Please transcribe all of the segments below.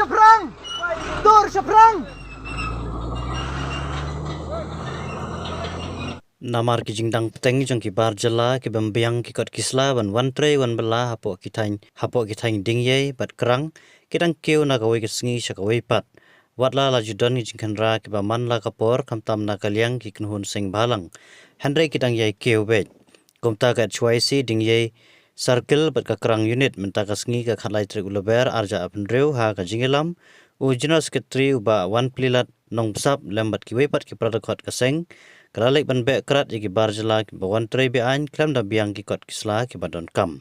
seberang! Dur seberang! Namar ki jingdang peteng jong ki bar jala ki bambiang ki kot kisla wan tre wan bela hapo ki thain ding ye bat kerang kidang keu na gawe ki sngi shakawe pat watla la judan ki jingkan ra ki ba man la kapor kamtam na kalyang ki knhun sing balang henry kidang ye keu bet komta ka chwaisi ding ye circle bat ka kerang unit menta ka sngi ka khalai tre ulober arja apnreu ha ka jingelam ujina sekretari uba wan plilat nong besap lembat ki wepat ki pradakot ka seng Keralik ban bek kerat iki barjela ki bawan tre be an klam da biang ki kot kisla ki badon kam.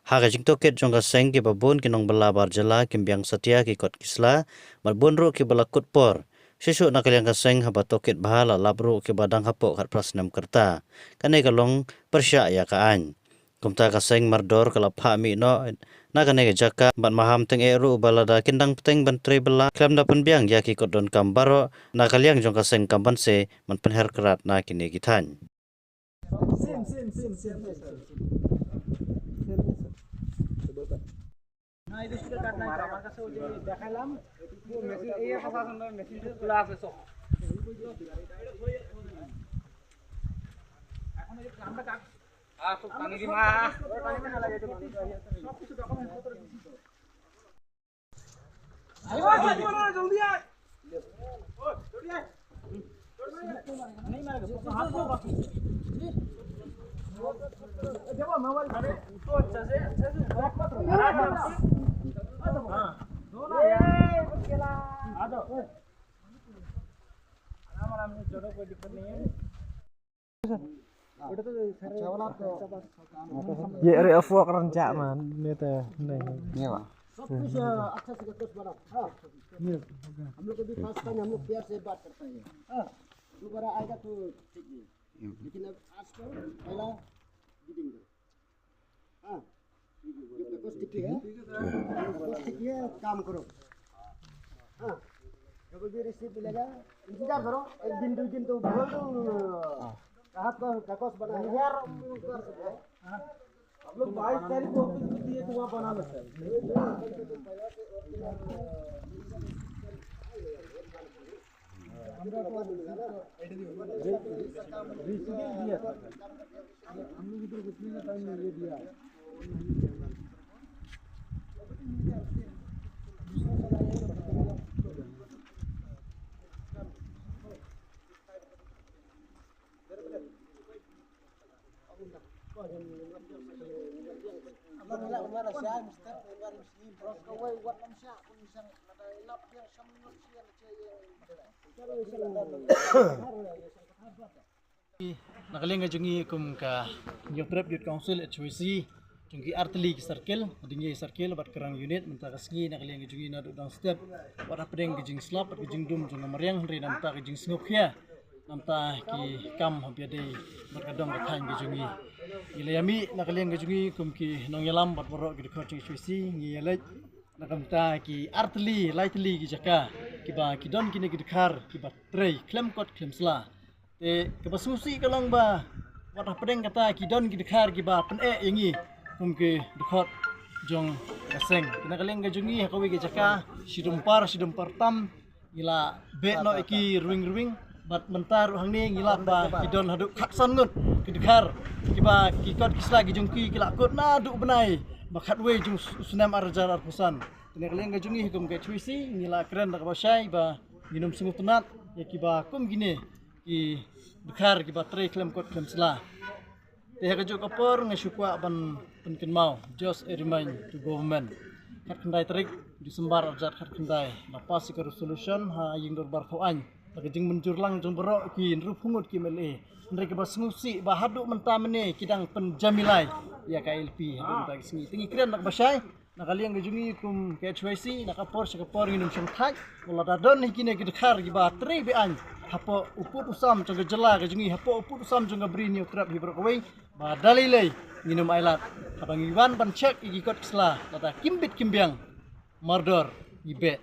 Haga jing toket jong ka seng ki babun ki nong bala barjela ki biang setia ki kot kisla marbun ru ki bala kut por. Sisu nak kaliang ka seng haba toket bahala labru ki badang hapok kat prasnam kerta. Kane kalong persya ya ka an. Kumta ka seng mardor kala pha mi no na kane ka jaka bat maham teng eru balada kindang peteng ban tre bela klam da pen biang ya ki kot don kam baro na kaliang jong ka seng kamban se man penher kerat na kini kitan. Nah itu sudah karena maka sudah dekalam mesin iya pasasan mesin itu kelas besok. Masuk kami di mana? Kami mana lagi itu? Sudah kami foto di situ. Ayo, joldi ya. Oh, joldi ya. Ini mana ke? Apa? Jawab mawar. Ada itu saja. Berapa tuh? Ada. Malam ini jodoh gue dipenuhi. Udah tuh ये अरे अफवाह करन जा man नेता नहीं ये वाह सब कुछ अच्छा से कुछ बना हाँ हम लोग को भी खास टाइम हम लोग प्यार से बात करते हैं हाँ दोबारा आएगा तो ठीक है लेकिन अब आज तो पहला मीटिंग करो हाँ जब तक ठीक है काम करो हाँ जब भी रिसीव मिलेगा इंतजार करो एक दिन दो दिन तो बोल दो कहाँ का कागज बना है यार हम लोग 22 तारीख को ऑफिस में दिए तो वहाँ बना लेते हैं हम लोग इधर घुसने का टाइम नहीं दिया Nakaling ka jungi kum ka nyotrep yut council at choisi jungi arteli circle dingi circle bat kerang unit menta kasngi nakaling ka jungi na dang step wat apdeng ka jing slap at ka jing dum jung mariang ri namta ka jing snokya namta ki kam habiade bat kadong ka thain ka jungi ilayami nakaling ka jungi kum ki nong yalam bat borok ki khot jing choisi ngi yalaj nakamta ki arteli lightly ki jaka ki ba ki don kini ki khar ki bat trei klem kot klem sla te kepasusi kalong ba wat pedeng kata kidon ki dekhar ki ba pen yangi kum ki dekhot jong kaseng kena kaleng ga jungi hakawi ki jaka sidumpar tam gila be no iki ruing bat mentar hangni gila ba kidon haduk khatsan ngut ki dekhar ki ba ki kot kisla ki jungki ki lakut na duk benai bakhat we jung sunam arjar arpusan kena kaleng ga jungi kum ke chuisi gila keren da basai ba minum sungguh tenat ya ki ba kum gini ki dekhar ki baterai klem kot klem sela teh ka juk kapor ngasukwa ban penken mau just a remind to government khat khandai tarik disembar arjat khat khandai lapas ka resolution ha ying dor bar khoan ka jing menjur lang jong berok ki ru phungut ki mele ndai ka basngusi ba haduk menta mene kidang penjamilai ya ka LP haduk ta singi tingi kren nak basai nakaliang gajungi kum KHYC nakapor sa kapor nginum siyang thaj wala dadon hikine kidekhar ki ba tre be an hapo uput usam jong jela gajungi hapo uput usam jong bri new trap hi berkawai ba dalilai nginum ailat habang iwan ban check iki kot sla lata kimbit kimbiang mardor ibe